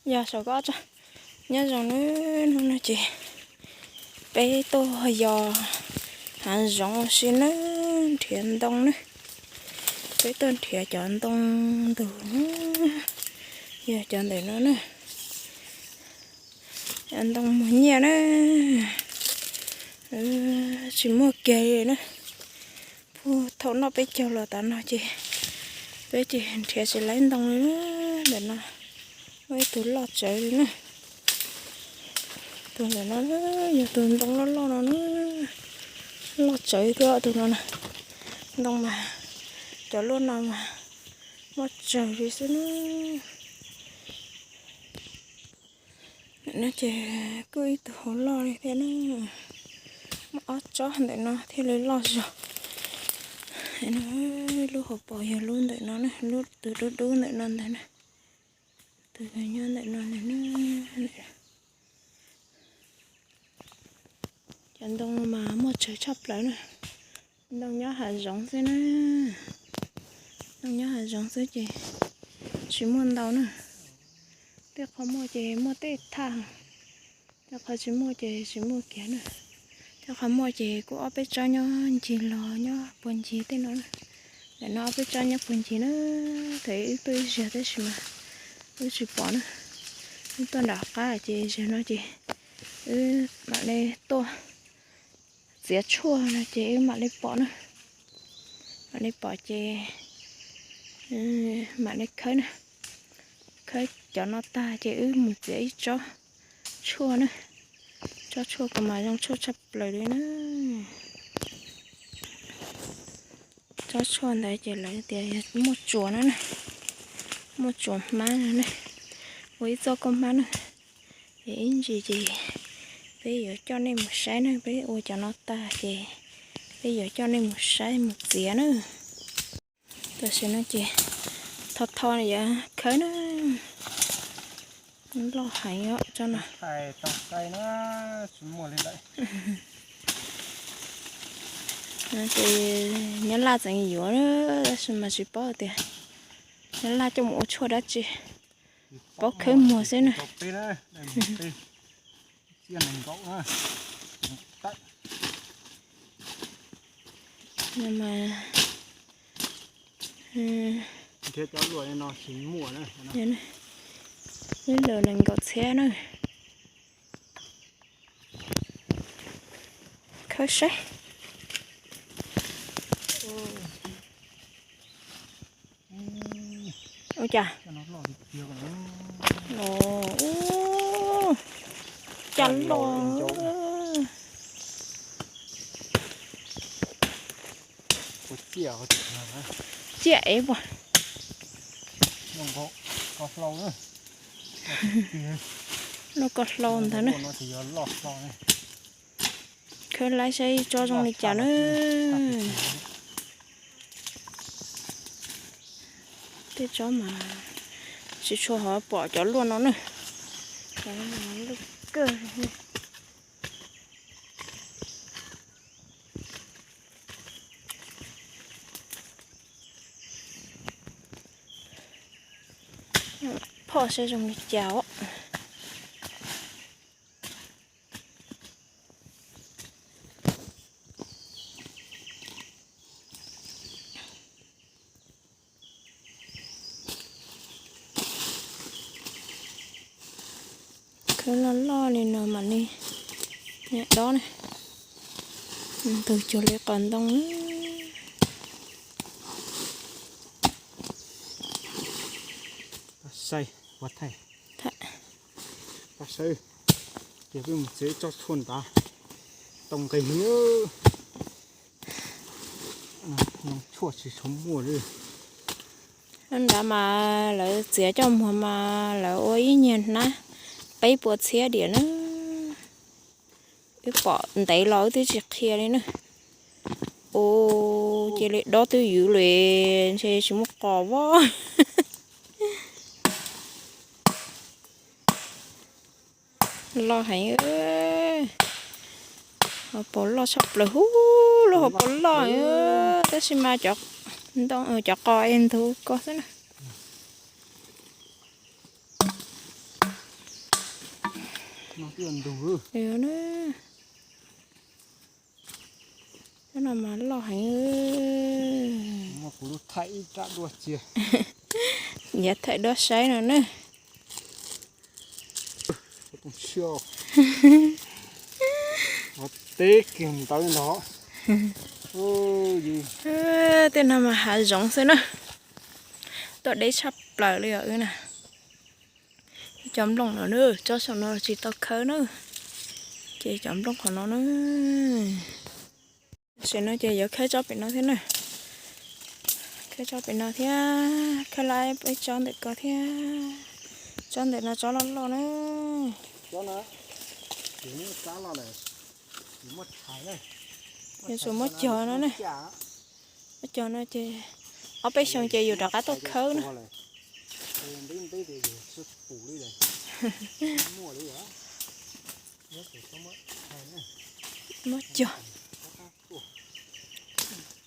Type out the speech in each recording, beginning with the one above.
giờ sao có cho nhớ rằng nó chị bé tôi giờ hàng rong xin nó thiện đông nữa bé tôi thiện chọn đông từ giờ chọn để nó nữa chọn đông một nhà nữa chỉ mua kề nữa thấu nó bé châu là ta nó chị bé chị thiện sẽ lấy đông nữa để nó với tụi lọt chạy đi nữa tụi này nó giờ tụi đông nó lọt chạy cơ tụi nó nè đông mà cho luôn nào mà mất trời đi xin nó chỉ cứ ít tụi lo đi thế nó mất chó để nó thì lấy lo rồi nó lúc hộp bỏ giờ luôn để nó này lúc từ đu để nó thế này từ cái nhân để nó này chẳng đông mà một trời chập lại này đông nhớ hạt giống thế này đông nhớ hạt giống thế chị chỉ muốn đâu nữa tiếc không mua chị mua tết thang tiếc không chỉ mua chị chỉ mua kia nữa tiếc không mua chị cũng ở bên cho nhau chị lò nhau buồn chị thế nó để nó bên cho nhau buồn chị nữa thấy tôi giờ thế mà tôi chỉ bỏ nữa tôi đào cá chị giờ nó chị mà đây to dẻ chua là chị mà lấy bỏ nữa mà lấy bỏ chị mà lấy khơi nữa khơi cho nó ta chị một dẻ cho chua nữa cho chua còn mà trong chua chập lại đấy nữa cho chua đấy chị lấy tiền một chùa nữa này một chùa má nữa này với do con má nữa để gì bây giờ cho nên một trái nữa bây giờ cho nó ta chị bây giờ cho nên một trái một dĩa nữa tôi sẽ nói chị thọ này vậy khởi nó lo hại á cho nó phải trồng cây nó xuống mùa lên đấy thì nhớ la chẳng nhiều nữa mà chỉ bỏ tiền nhớ la cho mỗi chỗ đó chị bỏ khởi mùa thế này nhưng mà thế cho rồi nó chín mùa nữa này bây giờ mình gọt xe nữa khởi xe ôi chà ồ chắn lo chạy bỏ có lâu nữa nó có lâu thế này khơi lái xe cho trong này chả nữa thế chó mà chỉ cho họ bỏ chó luôn nó nữa cái nó cơ họ sẽ dùng để cháo cứ lo này nào mà đi nè đó này từ chỗ lấy còn đông xây vật thầy ta xây để với một chế cho thôn ta trồng cây nhớ chua chỉ sống mùa đi anh đã mà lại xé cho mùa mà lại ôi nhìn nè bấy bột xé điện nữa cái bỏ tay lối tới chiếc kia đấy nữa ô chị lại đó tôi dữ liền chị chỉ một cỏ quá lo hãy họ bỏ lo sắp là hú lo họ bỏ lo tới xem mà chọc đông chọc coi em thu có thế này nó tiền đủ Điều nữa. Cái nào mà lo hành ơi. mà cú thay trả đuổi chia Dạ thấy đó sấy rồi nữa. cũng siêu nó tê kìm tới nó ôi gì Tên nào mà hạ giống thế nữa. Tôi đấy sắp lại rồi cái nè. Chấm lòng nó nữa, cho xong nó chỉ tao khơi nữa. Chị chấm lòng của nó nữa. Sẽ nói chị giờ khơi cho bị nó thế này. Khơi cho bị nó thế. Khơi lại bây cho để có thế. Cho để nó cho lo nữa. cho nó chỉ như cá là này chỉ một thái này Giờ số mất chờ nó này. Mất chờ nó chị. Ở bên sông chị dù đã cá tốt khơi nữa. Mất chờ.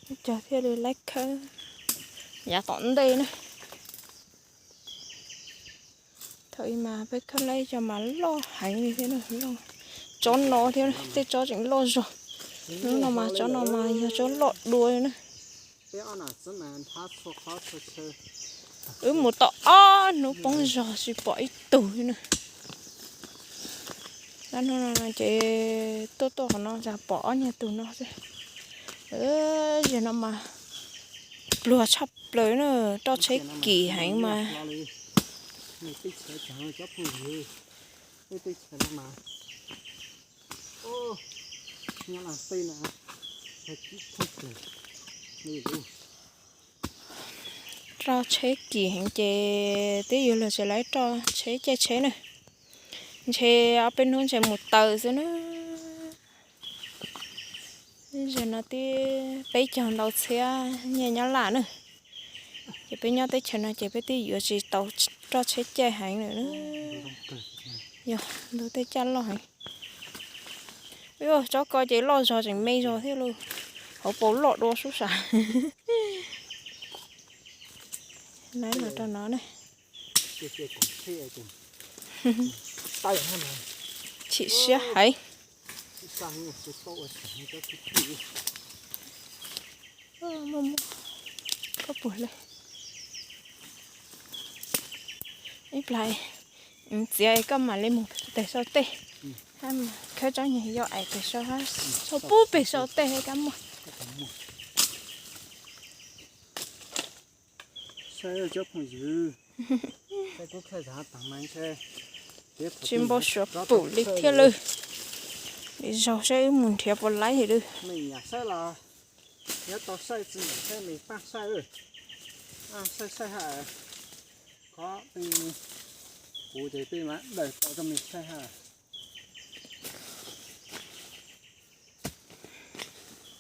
Mất chờ thế rồi lấy khơi. Dạ tỏn đi nữa. Thôi mà bây khơi lấy cho mà lo hành như thế nào lo. Cho nó thế này, thế cho chính lo rồi. Nếu nào mà cho nó mà giờ cho lọt đuôi nữa. Một tọ nó bóng giò chỉ bỏ ít tuổi nữa. Nó là chị tốt của nó ra bỏ nhà tụi nó rồi. Giờ nó mà lùa chắp lấy nữa cho chế kỳ hành mà. Nhà là tây nè, phải chút chút này luôn. Cho chế kỳ hành chế tí dụ là sẽ lấy cho chế này. Chế ở bênนู้นchế một tờ rồi nữa. Giờ nó tí bây giờ đầu xe nhà nhỏ lạ nữa. Chế bây nhỏ tới chờ nó chế bây tí dụ chỉ tàu cho chế hành nữa. Giờ tôi tới chăn lo hành. Ôi cháu coi chị lo rồi chẳng mê rồi thế luôn. Họ bố lọ đồ xúc xả. Lấy là cho nó này. Chị sẽ hãy. Có buổi lên. Ít lại. Chị ấy có mà lên một tại sao tê. Hay mà khơi cho nhảy do ai tại sao hết. Sao bố bị sao tê hay cả một. Xe cho phong dư. Xe có khai giá tặng máy xe. Chim bó sửa bủ lịch thiết lưu. Để dầu xe muốn thiệp vào lái thì được. Mình nhà xe là nhớ tao xe gì xe mình phát xe rồi. Xe hả. Có bên cụ thể bên mà đợi tao cho mình xe hả.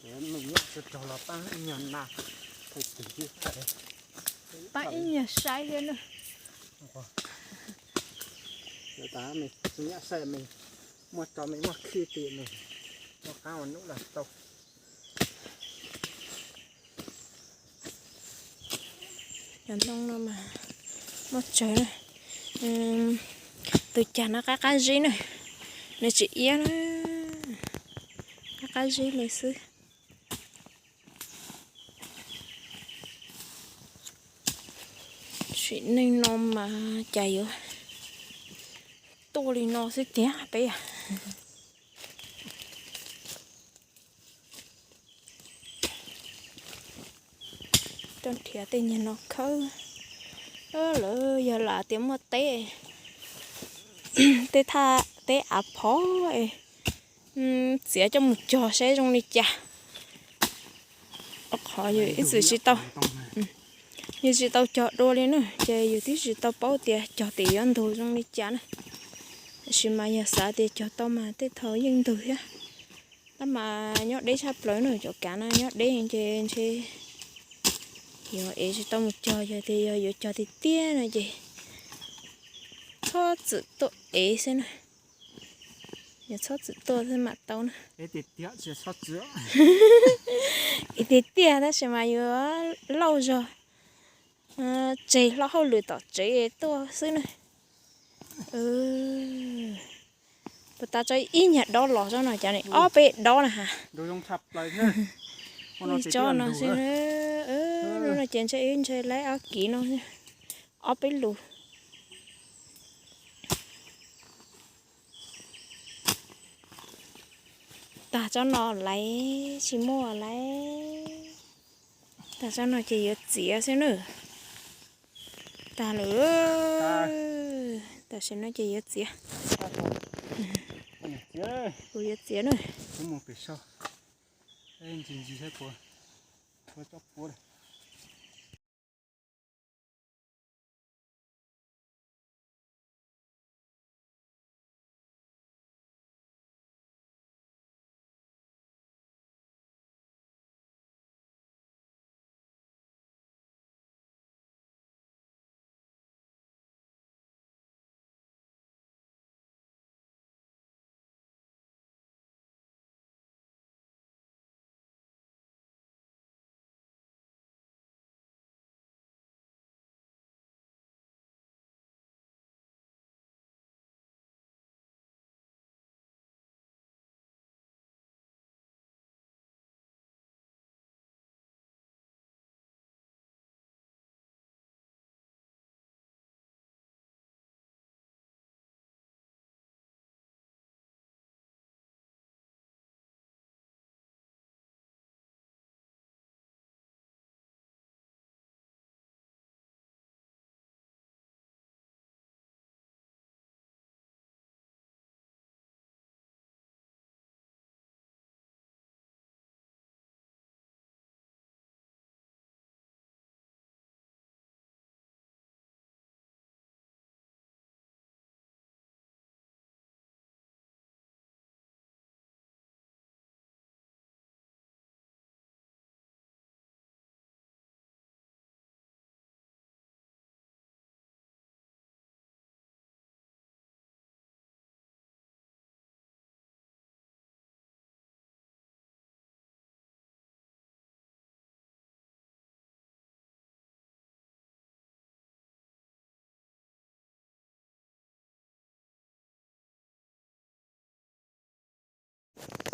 Để mình nhớ cho là ba nhận nào. Phải tự nhiên phải. Ba ít nhà sai hơn nữa. Để ta mình nhớ xe mình một cho mình một khi tiền mình một cao lúc là tàu Chẳng đông đâu mà mất trời này. Từ chả nó cá gì này. Này chị ý nó cá gì lấy xứ. Chuyện nên nó mà chạy rồi. Tôi đi nó sẽ té bé à. Trong thịa tên nhà nó khơi. Lỡ giờ là tiếng một té. Té áp phó ấy. Xỉa cho một trò xe trong đi chả. Khó rồi ít sự chỉ tao. Như chỉ tao chọt đô lên nữa. Chơi dù tí chỉ tao bảo tiền chọt tỷ ăn thù trong đi chả này. Chỉ mà giờ xã thì cho tao mà tới thời dân từ á. Đó mà nhớ đấy sắp lỡ nữa cho cả nó nhớ đấy anh chơi. Giờ ấy chỉ tao một trò giờ thì giờ trò thì tia này chị. Thoát sự tội ấy xem này. Giờ thoát sự tội trên mặt tao nữa. để tiệt tiệt sẽ thoát giữa Ý thì tia đó chỉ mà giờ lâu rồi. Chị lo hậu lửa tỏ chị ấy to xứ này. bà ta cho ít nhặt đó lỏ cho nó chả này ó bê đó nè hả đồ trong thập lại thế nó chỉ cho nó đủ xin nó là chén chơi in chơi lấy ó kỹ nó ó bê lù ta cho nó lấy chỉ mua lấy ta cho nó chỉ có chĩa xem nữa ta nữa ta sẽ nói chỉ có chĩa cô có chĩa nữa cũng một cái sau em chỉ thế của tôi chọc của đây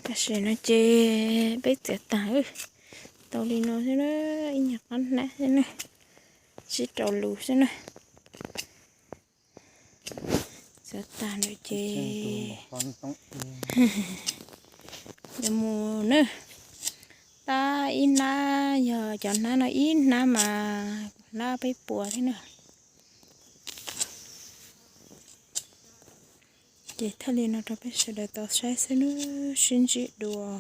ta sẽ nói chê biết tiệt tao tao đi nó thế nó nhặt ăn nè thế này chỉ trâu lù thế này sẽ ta nói chê để mua nữa ta in na giờ chọn na nó in na mà na bay bùa thế nữa chị thay liền nó cho biết sẽ để tao sai sẽ nữa xin chị đùa